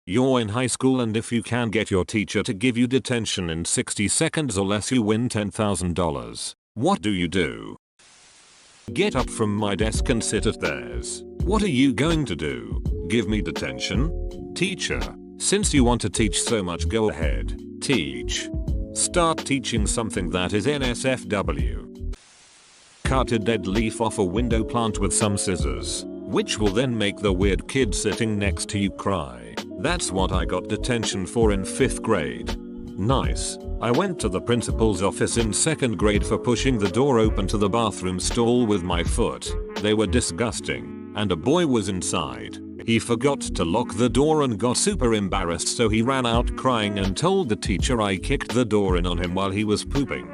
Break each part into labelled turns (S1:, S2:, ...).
S1: You're in high school, and if you can get your teacher to give you detention in 60 seconds or less, you win $10,000. What do? Get up from my desk and sit at theirs. What are you going to do? Give me detention? Teacher, since you want to teach so much, go ahead. Teach. Start teaching something that is NSFW. Cut a dead leaf off a window plant with some scissors, which will then make the weird kid sitting next to you cry. That's what I got detention for in 5th grade. Nice. I went to the principal's office in 2nd grade for pushing the door open to the bathroom stall with my foot. They were disgusting, and a boy was inside. He forgot to lock the door and got super embarrassed, so he ran out crying and told the teacher I kicked the door in on him while he was pooping.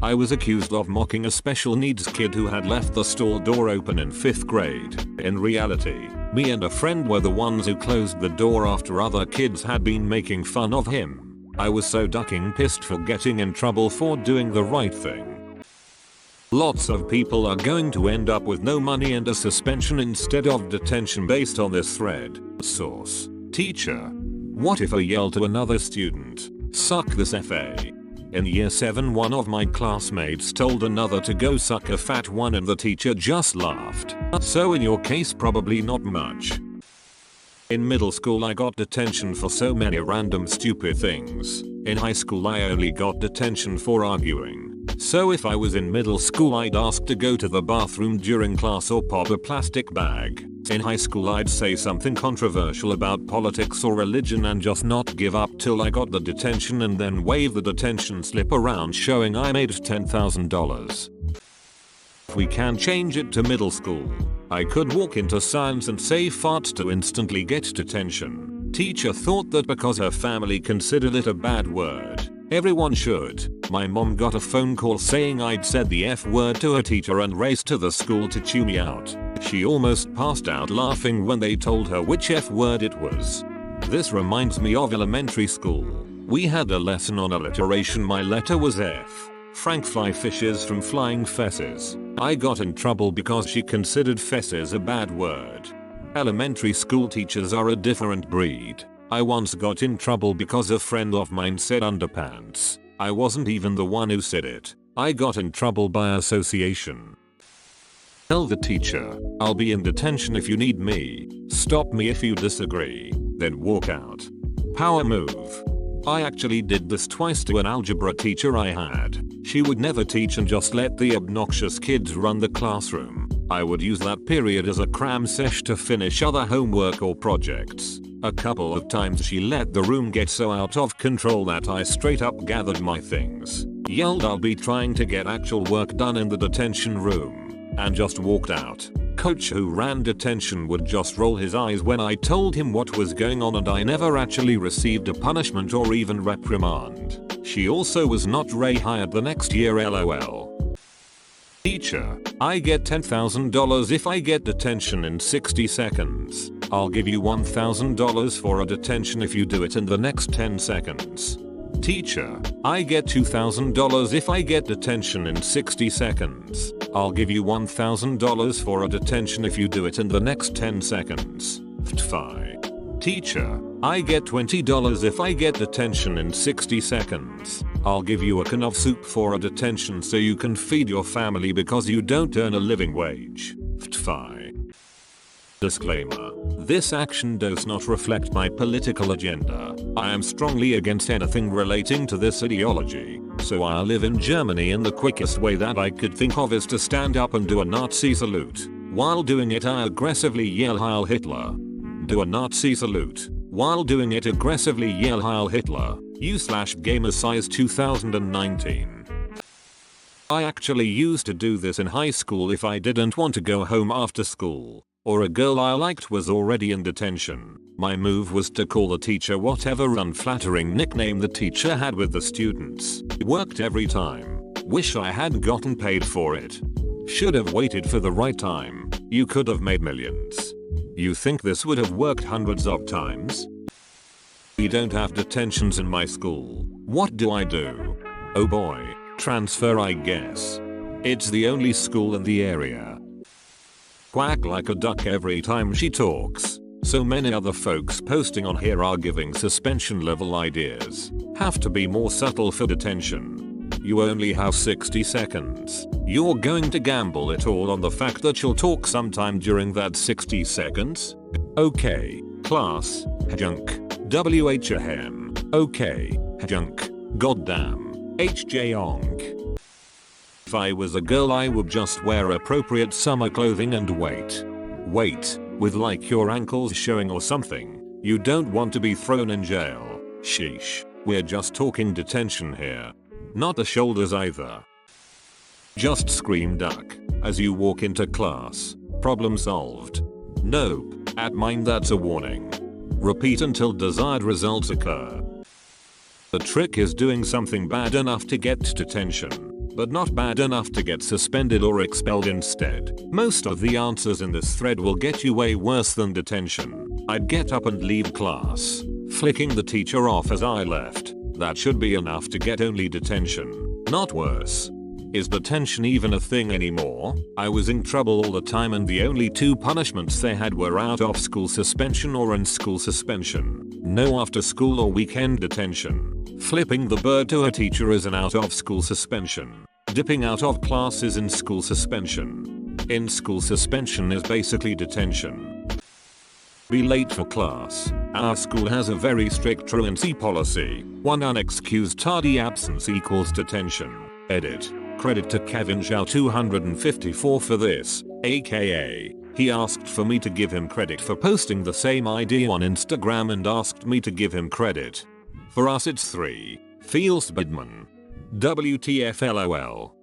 S1: I was accused of mocking a special needs kid who had left the stall door open in 5th grade. In reality, me and a friend were the ones who closed the door after other kids had been making fun of him. I was so ducking pissed for getting in trouble for doing the right thing. Lots of people are going to end up with no money and a suspension instead of detention based on this thread. Source: teacher. What if I yell to another student, "Suck this FA"? In year 7, one of my classmates told another to go suck a fat one and the teacher just laughed. So in your case, probably not much. In middle school, I got detention for so many random stupid things. In high school, I only got detention for arguing. So if I was in middle school, I'd ask to go to the bathroom during class or pop a plastic bag. In high school, I'd say something controversial about politics or religion and just not give up till I got the detention, and then wave the detention slip around showing I made $10,000. If we can change it to middle school, I could walk into science and say farts to instantly get detention. Teacher thought that because her family considered it a bad word, everyone should. My mom got a phone call saying I'd said the F word to her teacher and raced to the school to chew me out. She almost passed out laughing when they told her which F word it was. This reminds me of elementary school. We had a lesson on alliteration. My letter was F. Frank fly fishes from flying fesses. I got in trouble because she considered fesses a bad word. Elementary school teachers are a different breed. I once got in trouble because a friend of mine said underpants. I wasn't even the one who said it. I got in trouble by association. Tell the teacher, "I'll be in detention if you need me. Stop me if you disagree." Then walk out. Power move. I actually did this twice to an algebra teacher I had. She would never teach and just let the obnoxious kids run the classroom. I would use that period as a cram sesh to finish other homework or projects. A couple of times she let the room get so out of control that I straight up gathered my things, yelled I'll be trying to get actual work done in the detention room, and just walked out. Coach who ran detention would just roll his eyes when I told him what was going on, and I never actually received a punishment or even reprimand. She also was not rehired the next year, lol. Teacher, I get $10,000 if I get detention in 60 seconds. I'll give you $1,000 for a detention if you do it in the next 10 seconds. Teacher, I get $2,000 if I get detention in 60 seconds. I'll give you $1,000 for a detention if you do it in the next 10 seconds. Phi. Teacher, I get $20 if I get detention in 60 seconds. I'll give you a can of soup for a detention so you can feed your family because you don't earn a living wage. Phi. Disclaimer. This action does not reflect my political agenda. I am strongly against anything relating to this ideology, so I live in Germany, and the quickest way that I could think of is to stand up and do a Nazi salute. While doing it, I aggressively yell Heil Hitler. Do a Nazi salute. While doing it, aggressively yell Heil Hitler. U/Gamersize 2019. I actually used to do this in high school if I didn't want to go home after school, or a girl I liked was already in detention. My move was to call the teacher whatever unflattering nickname the teacher had with the students. It worked every time. Wish I had gotten paid for it. Should have waited for the right time. You could have made millions. You think this would have worked hundreds of times? We don't have detentions in my school. What do I do? Oh boy, transfer I guess. It's the only school in the area. Quack like a duck every time she talks. So many other folks posting on here are giving suspension level ideas. Have to be more subtle for detention. You only have 60 seconds. You're going to gamble it all on the fact that you'll talk sometime during that 60 seconds? Okay, class, junk, WHAM, okay, junk, goddamn, HJonk. If I was a girl I would just wear appropriate summer clothing and wait, with like your ankles showing or something. You don't want to be thrown in jail, sheesh. We're just talking detention here. Not the shoulders either. Just scream duck as you walk into class. Problem solved. Nope, at mine that's a warning. Repeat until desired results occur. The trick is doing something bad enough to get detention, but not bad enough to get suspended or expelled instead. Most of the answers in this thread will get you way worse than detention. I'd get up and leave class, flicking the teacher off as I left. That should be enough to get only detention, not worse. Is detention even a thing anymore? I was in trouble all the time and the only two punishments they had were out of school suspension or in school suspension. No after school or weekend detention. Flipping the bird to a teacher is an out of school suspension. Dipping out of class is in school suspension. In school suspension is basically detention. Be late for class. Our school has a very strict truancy policy. One unexcused tardy absence equals detention. Edit. Credit to Kevin Zhao 254 for this, aka, he asked for me to give him credit for posting the same idea on Instagram and asked me to give him credit. For us it's 3. Feels Bidman. WTF LOL.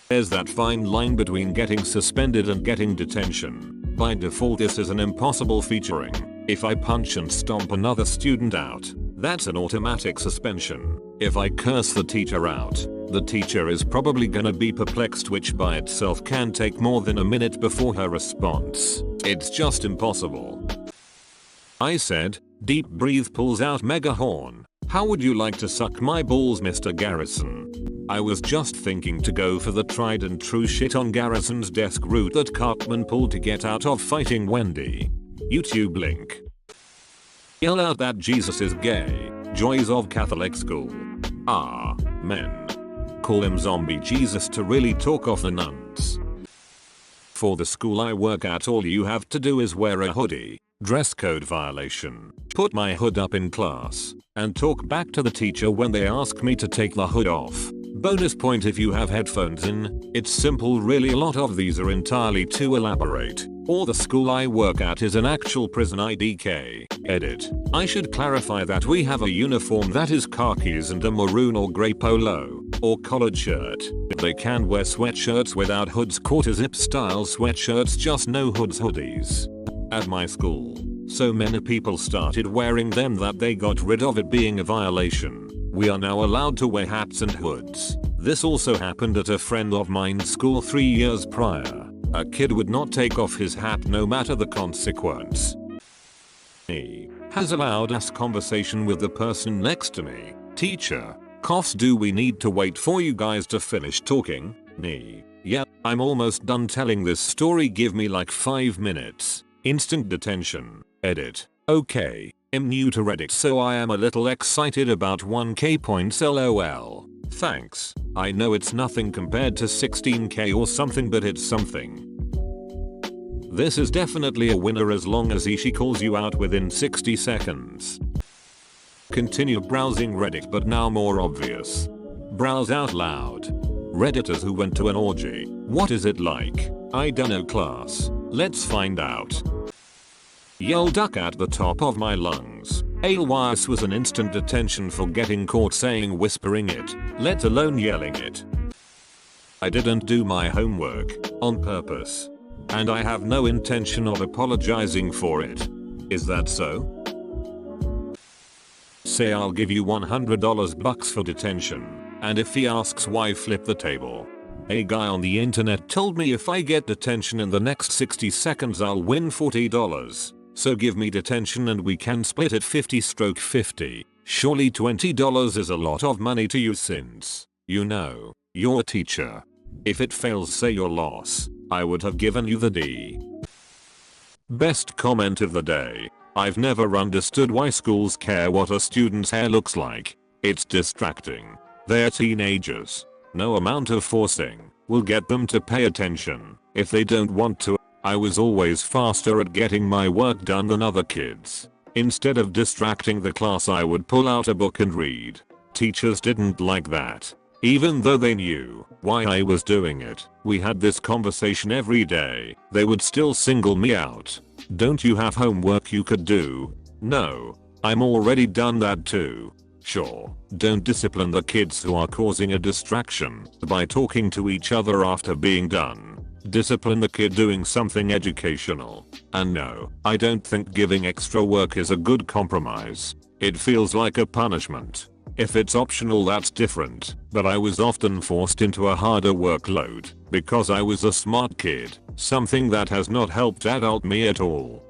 S1: There's that fine line between getting suspended and getting detention. By default this is an impossible featuring. If I punch and stomp another student out, that's an automatic suspension. If I curse the teacher out, the teacher is probably gonna be perplexed, which by itself can take more than a minute before her response. It's just impossible. I said, deep breathe pulls out mega horn. How would you like to suck my balls, Mr. Garrison? I was just thinking to go for the tried and true shit on Garrison's desk route that Cartman pulled to get out of fighting Wendy. YouTube link. Yell out that Jesus is gay. Joys of Catholic school. Ah, men. Call him zombie Jesus to really talk off the nuns. For the school I work at all you have to do is wear a hoodie. Dress code violation. Put my hood up in class and talk back to the teacher when they ask me to take the hood off. Bonus point if you have headphones in. It's simple really, a lot of these are entirely too elaborate. Or the school I work at is an actual prison IDK. Edit. I should clarify that we have a uniform that is khakis and a maroon or grey polo or collared shirt. They can wear sweatshirts without hoods, quarter zip style sweatshirts, just no hoods hoodies. At my school, so many people started wearing them that they got rid of it being a violation. We are now allowed to wear hats and hoods. This also happened at a friend of mine's school 3 years prior. A kid would not take off his hat no matter the consequence. He has a loud ass conversation with the person next to me. Teacher, coughs, do we need to wait for you guys to finish talking? Me. Yeah, I'm almost done telling this story, give me like 5 minutes. Instant detention. Edit. Okay, I'm new to Reddit so I am a little excited about 1k points lol. Thanks. I know it's nothing compared to 16k or something, but it's something. This is definitely a winner as long as she calls you out within 60 seconds. Continue browsing Reddit, but now more obvious. Browse out loud. Redditors who went to an orgy. What is it like? I dunno class. Let's find out. Yell duck at the top of my lungs. Alewice was an instant detention for getting caught saying whispering it, let alone yelling it. I didn't do my homework on purpose, and I have no intention of apologizing for it. Is that so? Say I'll give you $100 bucks for detention, and if he asks why, flip the table. A guy on the internet told me if I get detention in the next 60 seconds I'll win $40. So give me detention and we can split it 50/50. Surely $20 is a lot of money to you since, you know, you're a teacher. If it fails, say your loss. I would have given you the D. Best comment of the day. I've never understood why schools care what a student's hair looks like. It's distracting. They're teenagers. No amount of forcing will get them to pay attention if they don't want to. I was always faster at getting my work done than other kids. Instead of distracting the class, I would pull out a book and read. Teachers didn't like that. Even though they knew why I was doing it, we had this conversation every day. They would still single me out. Don't you have homework you could do? No. I'm already done that too. Sure, don't discipline the kids who are causing a distraction by talking to each other after being done. Discipline the kid doing something educational. And no, I don't think giving extra work is a good compromise. It feels like a punishment. If it's optional, that's different, but I was often forced into a harder workload because I was a smart kid, something that has not helped adult me at all.